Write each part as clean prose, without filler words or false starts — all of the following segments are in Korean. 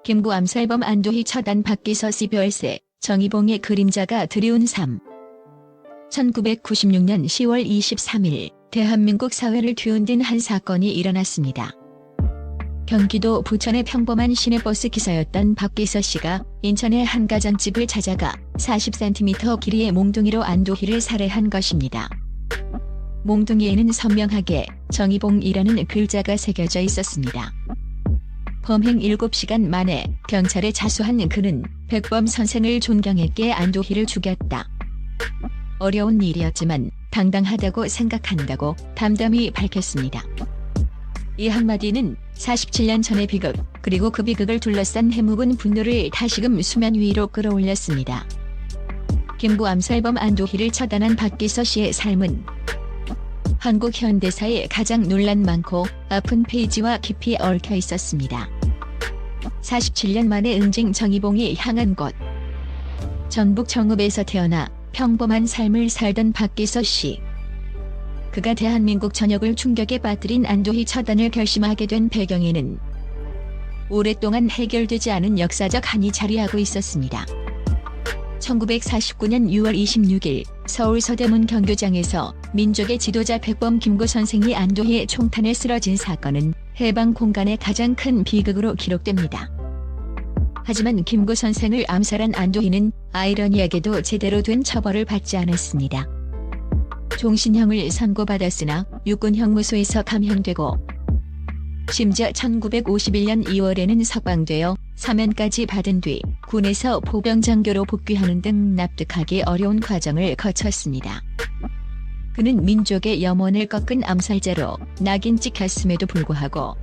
김구 암살범 안도희 처단 박기서 씨 별세, 정의봉의 그림자가 드리운 삶. 1996년 10월 23일 대한민국 사회를 뒤흔든 한 사건이 일어났습니다. 경기도 부천의 평범한 시내버스 기사였던 박기서 씨가 인천의 한 가정집을 찾아가 40cm 길이의 몽둥이로 안도희를 살해한 것입니다. 몽둥이에는 선명하게 정의봉이라는 글자가 새겨져 있었습니다. 범행 7시간 만에 경찰에 자수한 그는 백범 선생을 존경했기에 안도희를 죽였다. 어려운 일이었지만 당당하다고 생각한다고 담담히 밝혔습니다. 이 한마디는 47년 전의 비극, 그리고 그 비극을 둘러싼 해묵은 분노를 다시금 수면 위로 끌어올렸습니다. 김구 암살범 안도희를 처단한 박기서 씨의 삶은 한국 현대사에 가장 논란 많고 아픈 페이지와 깊이 얽혀 있었습니다. 47년 만에 응징 정의봉이 향한 곳. 전북 정읍에서 태어나 평범한 삶을 살던 박기서 씨. 그가 대한민국 전역을 충격에 빠뜨린 안도희 처단을 결심하게 된 배경에는 오랫동안 해결되지 않은 역사적 한이 자리하고 있었습니다. 1949년 6월 26일 서울 서대문 경교장에서 민족의 지도자 백범 김구 선생이 안도희의 총탄에 쓰러진 사건은 해방 공간의 가장 큰 비극으로 기록됩니다. 하지만 김구 선생을 암살한 안도희는 아이러니하게도 제대로 된 처벌을 받지 않았습니다. 종신형을 선고받았으나 육군형무소에서 감형되고 심지어 1951년 2월에는 석방되어 사면까지 받은 뒤 군에서 포병장교로 복귀하는 등 납득하기 어려운 과정을 거쳤습니다. 그는 민족의 염원을 꺾은 암살자로 낙인 찍혔음에도 불구하고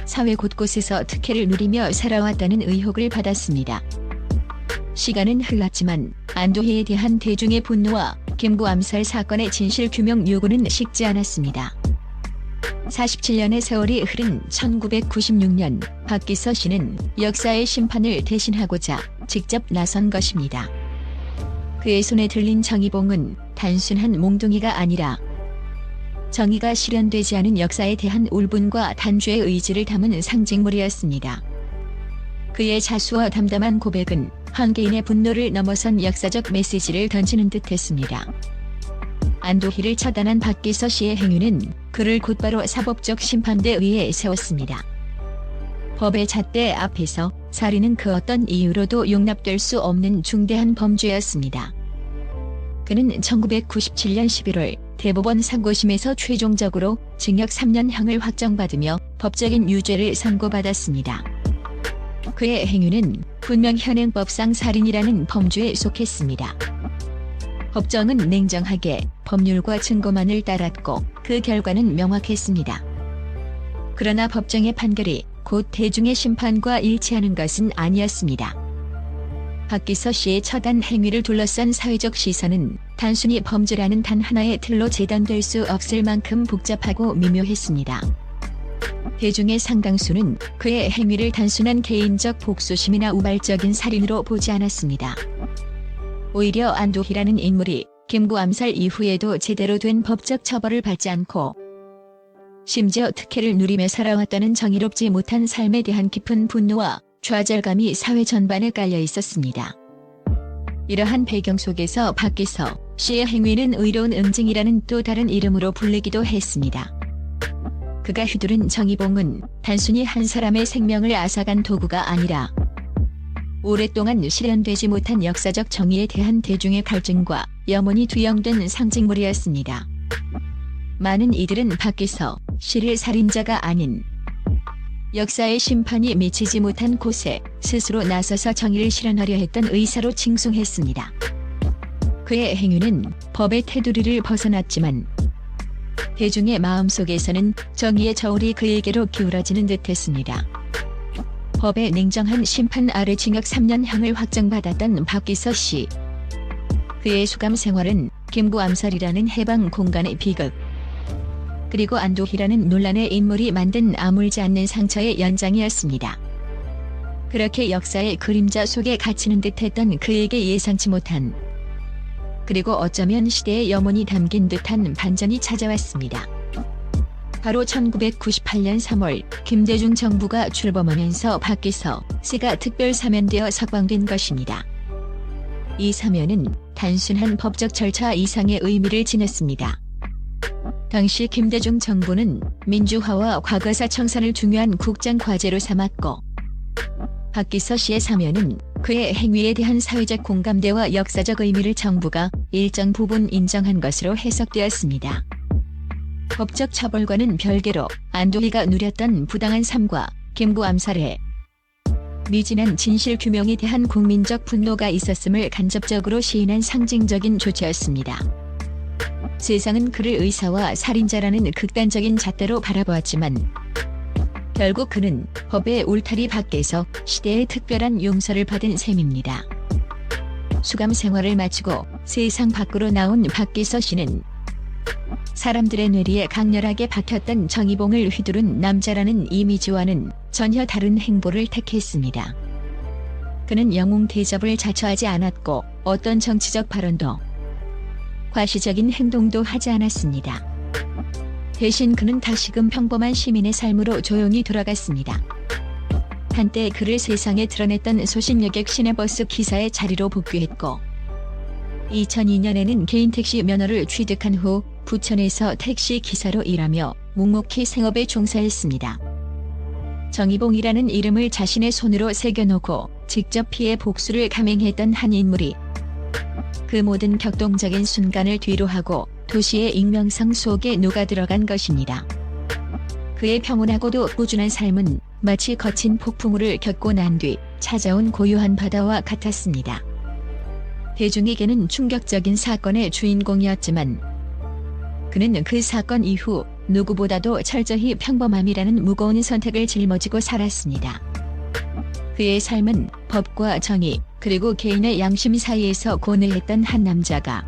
사회 곳곳에서 특혜를 누리며 살아왔다는 의혹을 받았습니다. 시간은 흘렀지만 안도희에 대한 대중의 분노와 김구 암살 사건의 진실 규명 요구는 식지 않았습니다. 47년의 세월이 흐른 1996년 박기서 씨는 역사의 심판을 대신하고자 직접 나선 것입니다. 그의 손에 들린 정의봉은 단순한 몽둥이가 아니라 정의가 실현되지 않은 역사에 대한 울분과 단죄의 의지를 담은 상징물이었습니다. 그의 자수와 담담한 고백은 한 개인의 분노를 넘어선 역사적 메시지를 던지는 듯했습니다. 안도희를 처단한 박기서 씨의 행위는 그를 곧바로 사법적 심판대 위에 세웠습니다. 법의 잣대 앞에서 살인은 그 어떤 이유로도 용납될 수 없는 중대한 범죄였습니다. 그는 1997년 11월 대법원 상고심에서 최종적으로 징역 3년형을 확정받으며 법적인 유죄를 선고받았습니다. 그의 행위는 분명 현행법상 살인이라는 범주에 속했습니다. 법정은 냉정하게 법률과 증거만을 따랐고 그 결과는 명확했습니다. 그러나 법정의 판결이 곧 대중의 심판과 일치하는 것은 아니었습니다. 박기서 씨의 처단 행위를 둘러싼 사회적 시선은 단순히 범죄라는 단 하나의 틀로 재단될 수 없을 만큼 복잡하고 미묘했습니다. 대중의 상당수는 그의 행위를 단순한 개인적 복수심이나 우발적인 살인으로 보지 않았습니다. 오히려 안도희라는 인물이 김구 암살 이후에도 제대로 된 법적 처벌을 받지 않고 심지어 특혜를 누리며 살아왔다는 정의롭지 못한 삶에 대한 깊은 분노와 좌절감이 사회 전반에 깔려 있었습니다. 이러한 배경 속에서 박기서 씨의 행위는 의로운 응징이라는 또 다른 이름으로 불리기도 했습니다. 그가 휘두른 정의봉은 단순히 한 사람의 생명을 앗아간 도구가 아니라 오랫동안 실현되지 못한 역사적 정의에 대한 대중의 갈증과 염원이 투영된 상징물이었습니다. 많은 이들은 박기서 씨를 살인자가 아닌 역사의 심판이 미치지 못한 곳에 스스로 나서서 정의를 실현하려 했던 의사로 칭송했습니다. 그의 행위는 법의 테두리를 벗어났지만 대중의 마음속에서는 정의의 저울이 그에게로 기울어지는 듯했습니다. 법의 냉정한 심판 아래 징역 3년형을 확정받았던 박기서 씨. 그의 수감 생활은 김구 암살이라는 해방 공간의 비극, 그리고 안도희라는 논란의 인물이 만든 아물지 않는 상처의 연장이었습니다. 그렇게 역사의 그림자 속에 갇히는 듯했던 그에게 예상치 못한, 그리고 어쩌면 시대의 염원이 담긴 듯한 반전이 찾아왔습니다. 바로 1998년 3월 김대중 정부가 출범하면서 박기서 씨가 특별 사면되어 석방된 것입니다. 이 사면은 단순한 법적 절차 이상의 의미를 지녔습니다. 당시 김대중 정부는 민주화와 과거사 청산을 중요한 국정 과제로 삼았고, 박기서 씨의 사면은 그의 행위에 대한 사회적 공감대와 역사적 의미를 정부가 일정 부분 인정한 것으로 해석되었습니다. 법적 처벌과는 별개로 안도희가 누렸던 부당한 삶과 김구 암살에 미진한 진실 규명에 대한 국민적 분노가 있었음을 간접적으로 시인한 상징적인 조치였습니다. 세상은 그를 의사와 살인자라는 극단적인 잣대로 바라보았지만 결국 그는 법의 울타리 밖에서 시대의 특별한 용서를 받은 셈입니다. 수감 생활을 마치고 세상 밖으로 나온 박기서 씨는 사람들의 뇌리에 강렬하게 박혔던 정의봉을 휘두른 남자라는 이미지와는 전혀 다른 행보를 택했습니다. 그는 영웅 대접을 자처하지 않았고 어떤 정치적 발언도 과시적인 행동도 하지 않았습니다. 대신 그는 다시금 평범한 시민의 삶으로 조용히 돌아갔습니다. 한때 그를 세상에 드러냈던 소신여객 시내버스 기사의 자리로 복귀했고, 2002년에는 개인 택시 면허를 취득한 후 부천에서 택시 기사로 일하며 묵묵히 생업에 종사했습니다. 정의봉이라는 이름을 자신의 손으로 새겨놓고 직접 피해 복수를 감행했던 한 인물이 그 모든 격동적인 순간을 뒤로하고 도시의 익명성 속에 녹아들어간 것입니다. 그의 평온하고도 꾸준한 삶은 마치 거친 폭풍우를 겪고 난 뒤 찾아온 고요한 바다와 같았습니다. 대중에게는 충격적인 사건의 주인공이었지만 그는 그 사건 이후 누구보다도 철저히 평범함이라는 무거운 선택을 짊어지고 살았습니다. 그의 삶은 법과 정의 그리고 개인의 양심 사이에서 고뇌했던 한 남자가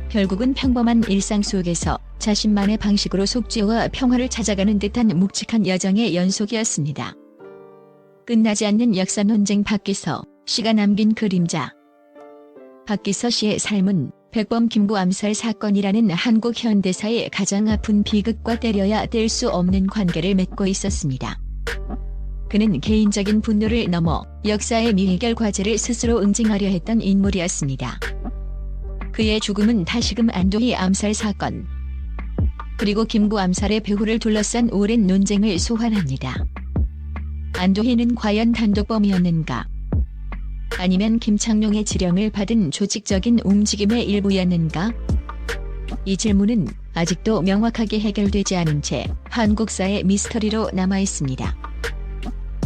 결국은 평범한 일상 속에서 자신만의 방식으로 속죄와 평화를 찾아가는 듯한 묵직한 여정의 연속이었습니다. 끝나지 않는 역사 논쟁 박기서 씨가 남긴 그림자. 박기서 씨의 삶은 백범 김구 암살 사건이라는 한국 현대사의 가장 아픈 비극과 때려야 뗄 수 없는 관계를 맺고 있었습니다. 그는 개인적인 분노를 넘어 역사의 미해결 과제를 스스로 응징하려 했던 인물이었습니다. 그의 죽음은 다시금 안도희 암살 사건, 그리고 김구 암살의 배후를 둘러싼 오랜 논쟁을 소환합니다. 안도희는 과연 단독범이었는가? 아니면 김창룡의 지령을 받은 조직적인 움직임의 일부였는가? 이 질문은 아직도 명확하게 해결되지 않은 채 한국사의 미스터리로 남아있습니다.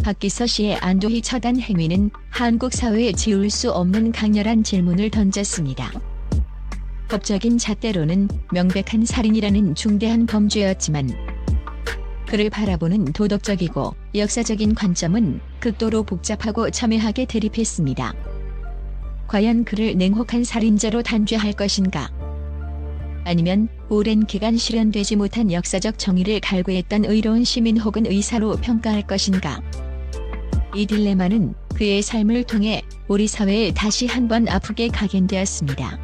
박기서 씨의 안도희 처단 행위는 한국 사회에 지울 수 없는 강렬한 질문을 던졌습니다. 법적인 잣대로는 명백한 살인이라는 중대한 범죄였지만 그를 바라보는 도덕적이고 역사적인 관점은 극도로 복잡하고 첨예하게 대립했습니다. 과연 그를 냉혹한 살인자로 단죄할 것인가? 아니면 오랜 기간 실현되지 못한 역사적 정의를 갈구했던 의로운 시민 혹은 의사로 평가할 것인가? 이 딜레마는 그의 삶을 통해 우리 사회에 다시 한번 아프게 각인되었습니다.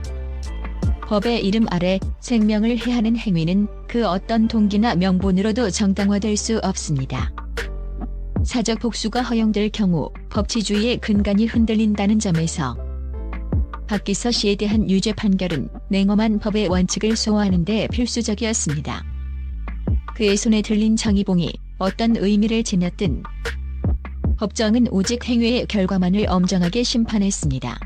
법의 이름 아래 생명을 해하는 행위는 그 어떤 동기나 명분으로도 정당화될 수 없습니다. 사적 복수가 허용될 경우 법치주의의 근간이 흔들린다는 점에서 박기서 씨에 대한 유죄 판결은 냉엄한 법의 원칙을 소화하는 데 필수적이었습니다. 그의 손에 들린 정의봉이 어떤 의미를 지녔든 법정은 오직 행위의 결과만을 엄정하게 심판했습니다.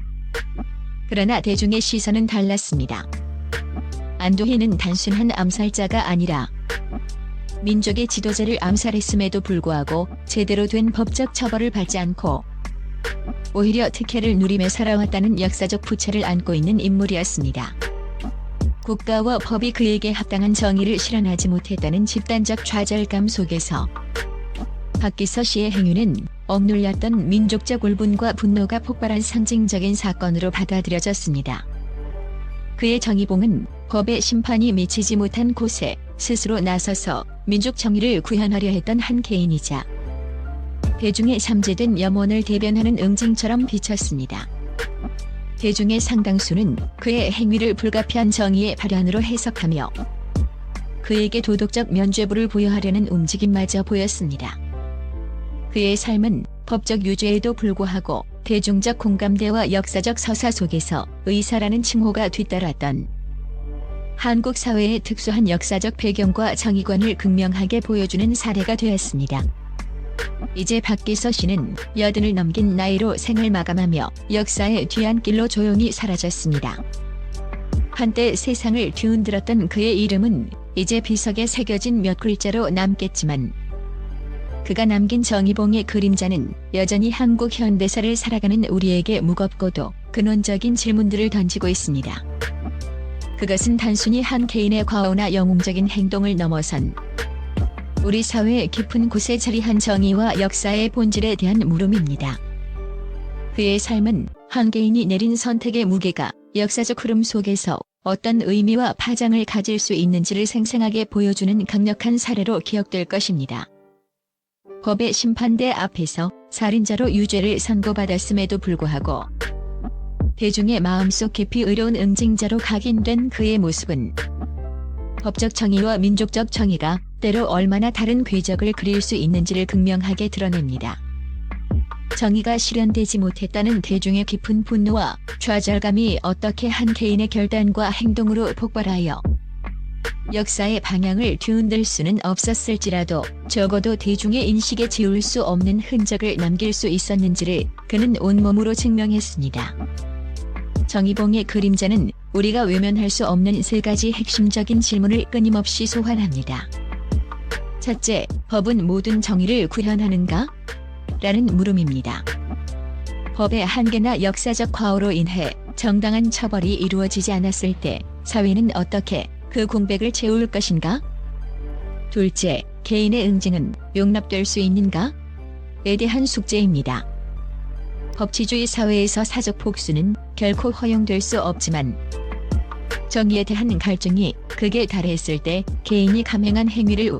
그러나 대중의 시선은 달랐습니다. 안도희는 단순한 암살자가 아니라 민족의 지도자를 암살했음에도 불구하고 제대로 된 법적 처벌을 받지 않고 오히려 특혜를 누리며 살아왔다는 역사적 부채를 안고 있는 인물이었습니다. 국가와 법이 그에게 합당한 정의를 실현하지 못했다는 집단적 좌절감 속에서 박기서 씨의 행위는 억눌렸던 민족적 울분과 분노가 폭발한 상징적인 사건으로 받아들여졌습니다. 그의 정의봉은 법의 심판이 미치지 못한 곳에 스스로 나서서 민족 정의를 구현하려 했던 한 개인이자 대중의 잠재된 염원을 대변하는 응징처럼 비쳤습니다. 대중의 상당수는 그의 행위를 불가피한 정의의 발현으로 해석하며 그에게 도덕적 면죄부를 부여하려는 움직임마저 보였습니다. 그의 삶은 법적 유죄에도 불구하고 대중적 공감대와 역사적 서사 속에서 의사라는 칭호가 뒤따랐던 한국 사회의 특수한 역사적 배경과 정의관을 극명하게 보여주는 사례가 되었습니다. 이제 박기서 씨는 80을 넘긴 나이로 생을 마감하며 역사의 뒤안길로 조용히 사라졌습니다. 한때 세상을 뒤흔들었던 그의 이름은 이제 비석에 새겨진 몇 글자로 남겠지만 그가 남긴 정의봉의 그림자는 여전히 한국 현대사를 살아가는 우리에게 무겁고도 근원적인 질문들을 던지고 있습니다. 그것은 단순히 한 개인의 과오나 영웅적인 행동을 넘어선 우리 사회의 깊은 곳에 자리한 정의와 역사의 본질에 대한 물음입니다. 그의 삶은 한 개인이 내린 선택의 무게가 역사적 흐름 속에서 어떤 의미와 파장을 가질 수 있는지를 생생하게 보여주는 강력한 사례로 기억될 것입니다. 법의 심판대 앞에서 살인자로 유죄를 선고받았음에도 불구하고 대중의 마음속 깊이 의로운 응징자로 각인된 그의 모습은 법적 정의와 민족적 정의가 때로 얼마나 다른 궤적을 그릴 수 있는지를 극명하게 드러냅니다. 정의가 실현되지 못했다는 대중의 깊은 분노와 좌절감이 어떻게 한 개인의 결단과 행동으로 폭발하여 역사의 방향을 뒤흔들 수는 없었을지라도 적어도 대중의 인식에 지울 수 없는 흔적을 남길 수 있었는지를 그는 온몸으로 증명했습니다. 정의봉의 그림자는 우리가 외면할 수 없는 세 가지 핵심적인 질문을 끊임없이 소환합니다. 첫째, 법은 모든 정의를 구현하는가? 라는 물음입니다. 법의 한계나 역사적 과오로 인해 정당한 처벌이 이루어지지 않았을 때 사회는 어떻게 그 공백을 채울 것인가? 둘째, 개인의 응징은 용납될 수 있는가? 에 대한 숙제입니다. 법치주의 사회에서 사적 복수는 결코 허용될 수 없지만 정의에 대한 갈증이 극에 달했을 때 개인이 감행한 행위를